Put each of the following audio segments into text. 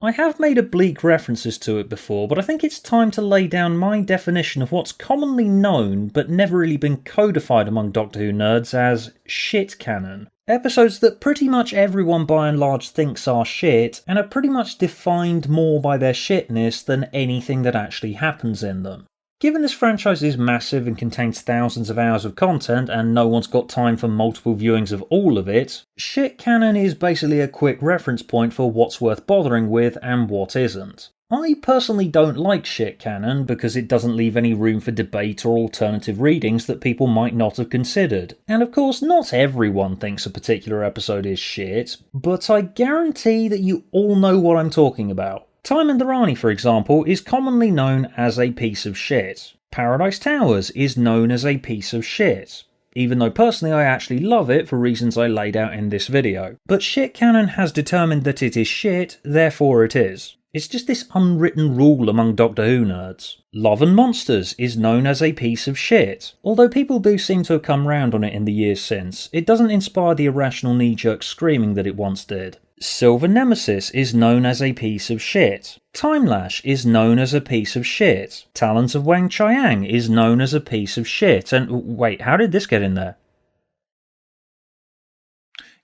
I have made oblique references to it before, but I think it's time to lay down my definition of what's commonly known but never really been codified among Doctor Who nerds as shit canon. Episodes that pretty much everyone by and large thinks are shit, and are pretty much defined more by their shitness than anything that actually happens in them. Given this franchise is massive and contains thousands of hours of content and no one's got time for multiple viewings of all of it, shit canon is basically a quick reference point for what's worth bothering with and what isn't. I personally don't like shit canon because it doesn't leave any room for debate or alternative readings that people might not have considered. And of course, not everyone thinks a particular episode is shit, but I guarantee that you all know what I'm talking about. Time and the Rani, for example, is commonly known as a piece of shit. Paradise Towers is known as a piece of shit, even though personally I actually love it for reasons I laid out in this video. But shit canon has determined that it is shit, therefore it is. It's just this unwritten rule among Doctor Who nerds. Love and Monsters is known as a piece of shit. Although people do seem to have come round on it in the years since, it doesn't inspire the irrational knee-jerk screaming that it once did. Silver Nemesis is known as a piece of shit. Timelash is known as a piece of shit. Talons of Wang Chiang is known as a piece of shit. And wait, how did this get in there?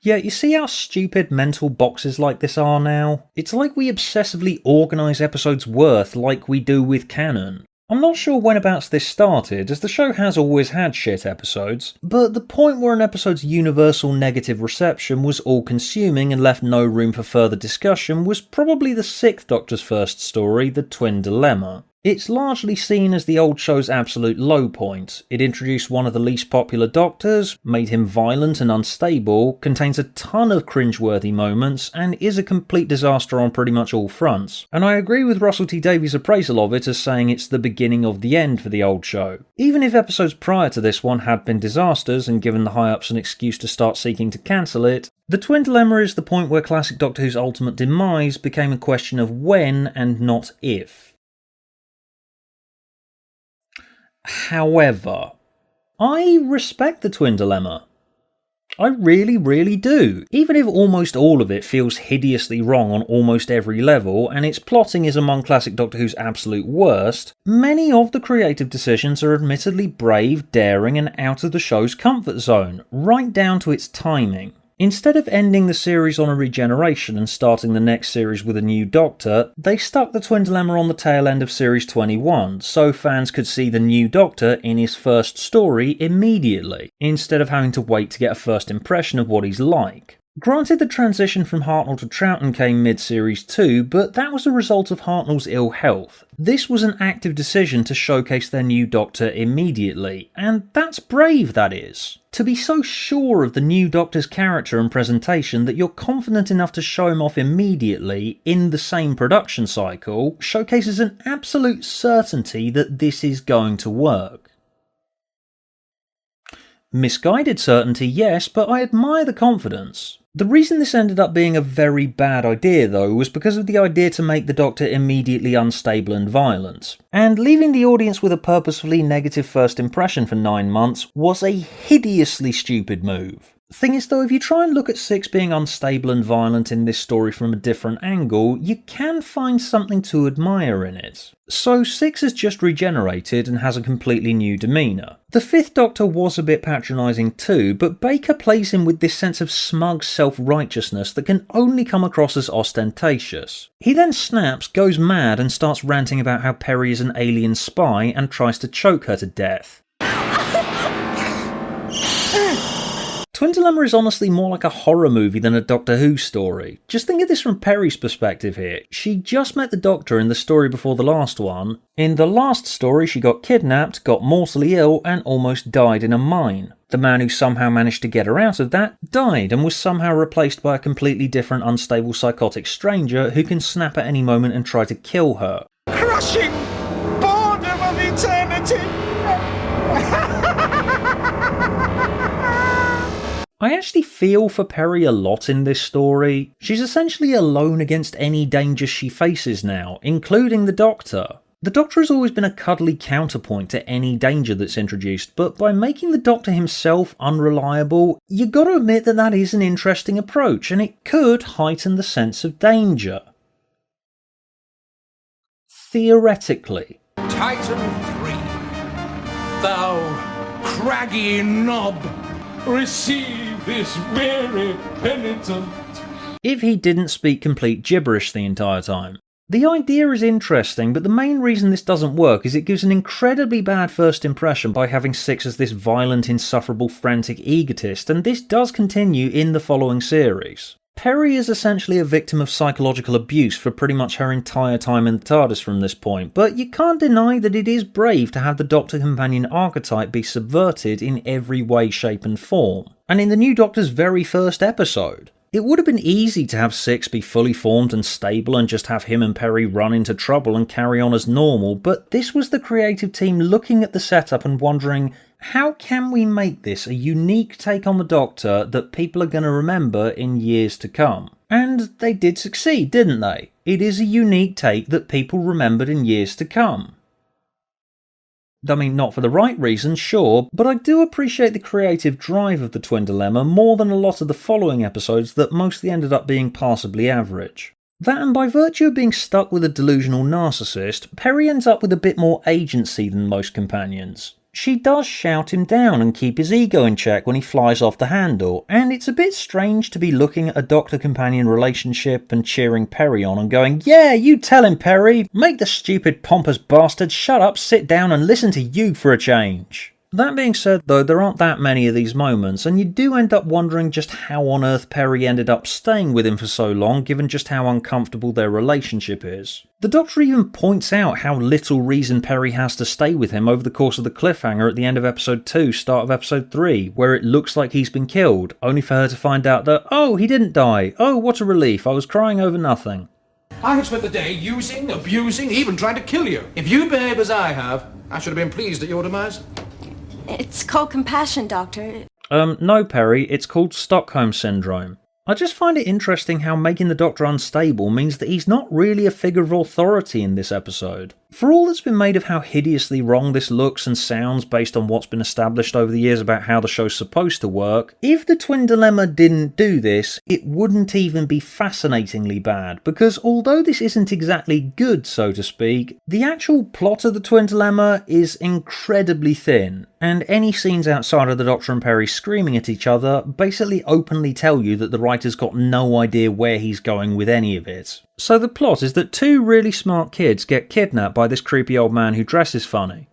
Yeah, you see how stupid mental boxes like this are now? It's like we obsessively organise episodes' worth like we do with canon. I'm not sure whenabouts this started, as the show has always had shit episodes, but the point where an episode's universal negative reception was all-consuming and left no room for further discussion was probably the 6th Doctor's first story, The Twin Dilemma. It's largely seen as the old show's absolute low point. It introduced one of the least popular Doctors, made him violent and unstable, contains a ton of cringeworthy moments, and is a complete disaster on pretty much all fronts. And I agree with Russell T Davies' appraisal of it as saying it's the beginning of the end for the old show. Even if episodes prior to this one had been disasters and given the high-ups an excuse to start seeking to cancel it, The Twin Dilemma is the point where classic Doctor Who's ultimate demise became a question of when and not if. However, I respect The Twin Dilemma. I really do. Even if almost all of it feels hideously wrong on almost every level, and its plotting is among classic Doctor Who's absolute worst, many of the creative decisions are admittedly brave, daring, and out of the show's comfort zone, right down to its timing. Instead of ending the series on a regeneration and starting the next series with a new Doctor, they stuck the Twin Dilemma on the tail end of Series 21, so fans could see the new Doctor in his first story immediately, instead of having to wait to get a first impression of what he's like. Granted, the transition from Hartnell to Troughton came mid-series too, but that was a result of Hartnell's ill health. This was an active decision to showcase their new Doctor immediately, and that's brave, that is. To be so sure of the new Doctor's character and presentation that you're confident enough to show him off immediately in the same production cycle showcases an absolute certainty that this is going to work. Misguided certainty, yes, but I admire the confidence. The reason this ended up being a very bad idea, though, was because of the idea to make the Doctor immediately unstable and violent. And leaving the audience with a purposefully negative first impression for 9 months was a hideously stupid move. Thing is though, if you try and look at Six being unstable and violent in this story from a different angle, you can find something to admire in it. So Six has just regenerated and has a completely new demeanour. The 5th Doctor was a bit patronising too, but Baker plays him with this sense of smug self-righteousness that can only come across as ostentatious. He then snaps, goes mad and starts ranting about how Peri is an alien spy and tries to choke her to death. Twin Dilemma is honestly more like a horror movie than a Doctor Who story. Just think of this from Peri's perspective here. She just met the Doctor in the story before the last one. In the last story she got kidnapped, got mortally ill and almost died in a mine. The man who somehow managed to get her out of that died and was somehow replaced by a completely different unstable psychotic stranger who can snap at any moment and try to kill her. Crushing boredom of eternity! I actually feel for Peri a lot in this story. She's essentially alone against any danger she faces now, including the Doctor. The Doctor has always been a cuddly counterpoint to any danger that's introduced, but by making the Doctor himself unreliable, you gotta admit that that is an interesting approach, and it could heighten the sense of danger. theoretically. Titan 3, thou craggy knob, receive this weary penitent. If he didn't speak complete gibberish the entire time. The idea is interesting, but the main reason this doesn't work is it gives an incredibly bad first impression by having Six as this violent, insufferable, frantic egotist, and this does continue in the following series. Perry is essentially a victim of psychological abuse for pretty much her entire time in the TARDIS from this point, but you can't deny that it is brave to have the Doctor Companion archetype be subverted in every way, shape and form. And in the new Doctor's very first episode, it would have been easy to have Six be fully formed and stable and just have him and Perry run into trouble and carry on as normal, but this was the creative team looking at the setup and wondering, how can we make this a unique take on the Doctor that people are going to remember in years to come? And they did succeed, didn't they? It is a unique take that people remembered in years to come. I mean, not for the right reasons, sure, but I do appreciate the creative drive of the Twin Dilemma more than a lot of the following episodes that mostly ended up being passably average. That, and by virtue of being stuck with a delusional narcissist, Perry ends up with a bit more agency than most companions. She does shout him down and keep his ego in check when he flies off the handle, and it's a bit strange to be looking at a Doctor-companion relationship and cheering Perry on and going, "Yeah, you tell him, Perry! Make the stupid pompous bastard shut up, sit down and listen to you for a change." That being said though, there aren't that many of these moments, and you do end up wondering just how on earth Perry ended up staying with him for so long, given just how uncomfortable their relationship is. The Doctor even points out how little reason Perry has to stay with him over the course of the cliffhanger at the end of episode 2, start of episode 3, where it looks like he's been killed, only for her to find out that, oh, he didn't die, oh, what a relief, I was crying over nothing. I have spent the day using, abusing, even trying to kill you. If you behave as I have, I should have been pleased at your demise. It's called compassion, Doctor. No, Perry, it's called Stockholm Syndrome. I just find it interesting how making the Doctor unstable means that he's not really a figure of authority in this episode. For all that's been made of how hideously wrong this looks and sounds based on what's been established over the years about how the show's supposed to work, if the Twin Dilemma didn't do this, it wouldn't even be fascinatingly bad, because although this isn't exactly good, so to speak, the actual plot of the Twin Dilemma is incredibly thin, and any scenes outside of the Doctor and Perry screaming at each other basically openly tell you that the writer's got no idea where he's going with any of it. So the plot is that two really smart kids get kidnapped by this creepy old man who dresses funny.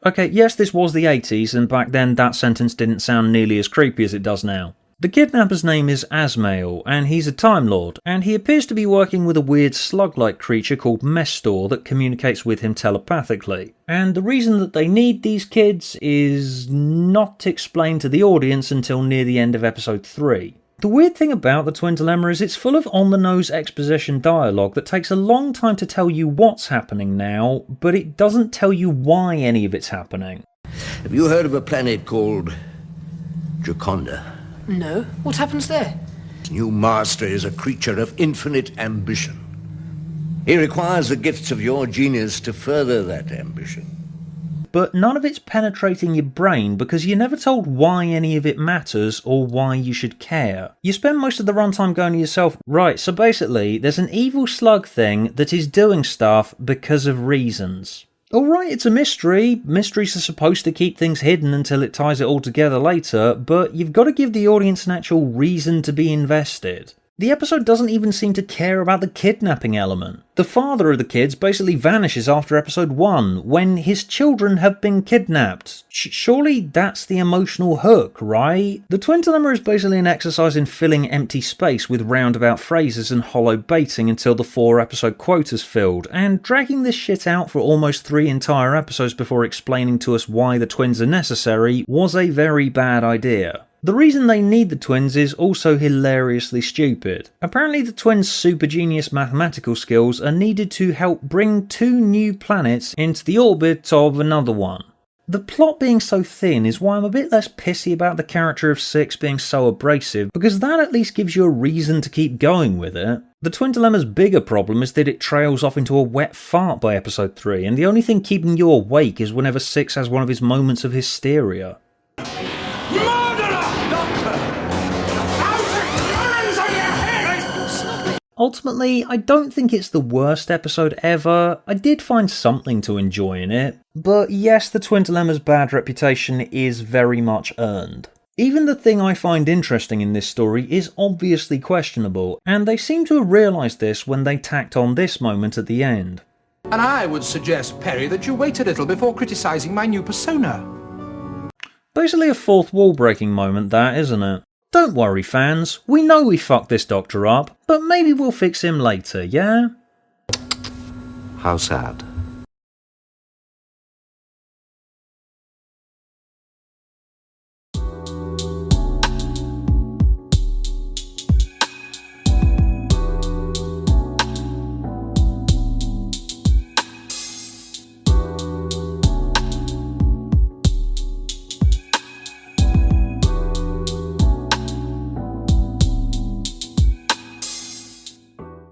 Okay, yes, this was the 80s, and back then that sentence didn't sound nearly as creepy as it does now. The kidnapper's name is Asmael, and he's a Time Lord, and he appears to be working with a weird slug-like creature called Mestor that communicates with him telepathically. And the reason that they need these kids is not explained to the audience until near the end of episode 3. The weird thing about the Twin Dilemma is it's full of on-the-nose exposition dialogue that takes a long time to tell you what's happening now, but it doesn't tell you why any of it's happening. Have you heard of a planet called Gioconda? No. What happens there? Its new master is a creature of infinite ambition. He requires the gifts of your genius to further that ambition. But none of it's penetrating your brain because you're never told why any of it matters or why you should care. You spend most of the runtime going to yourself, right, so basically there's an evil slug thing that is doing stuff because of reasons. Alright, it's a mystery. Mysteries are supposed to keep things hidden until it ties it all together later, but you've got to give the audience an actual reason to be invested. The episode doesn't even seem to care about the kidnapping element. The father of the kids basically vanishes after episode 1, when his children have been kidnapped. Surely that's the emotional hook, right? The Twin Dilemma is basically an exercise in filling empty space with roundabout phrases and hollow baiting until the 4-episode quota's filled, and dragging this shit out for almost 3 entire episodes before explaining to us why the twins are necessary was a very bad idea. The reason they need the twins is also hilariously stupid. Apparently the twins' super genius mathematical skills are needed to help bring 2 new planets into the orbit of another one. The plot being so thin is why I'm a bit less pissy about the character of Six being so abrasive, because that at least gives you a reason to keep going with it. The Twin Dilemma's bigger problem is that it trails off into a wet fart by episode 3, and the only thing keeping you awake is whenever Six has one of his moments of hysteria. Ultimately, I don't think it's the worst episode ever. I did find something to enjoy in it. But yes, the Twin Dilemma's bad reputation is very much earned. Even the thing I find interesting in this story is obviously questionable, and they seem to have realised this when they tacked on this moment at the end. And I would suggest, Perry, that you wait a little before criticising my new persona. Basically a fourth wall breaking moment, that, isn't it? Don't worry, fans, we know we fucked this Doctor up, but maybe we'll fix him later, yeah? How sad.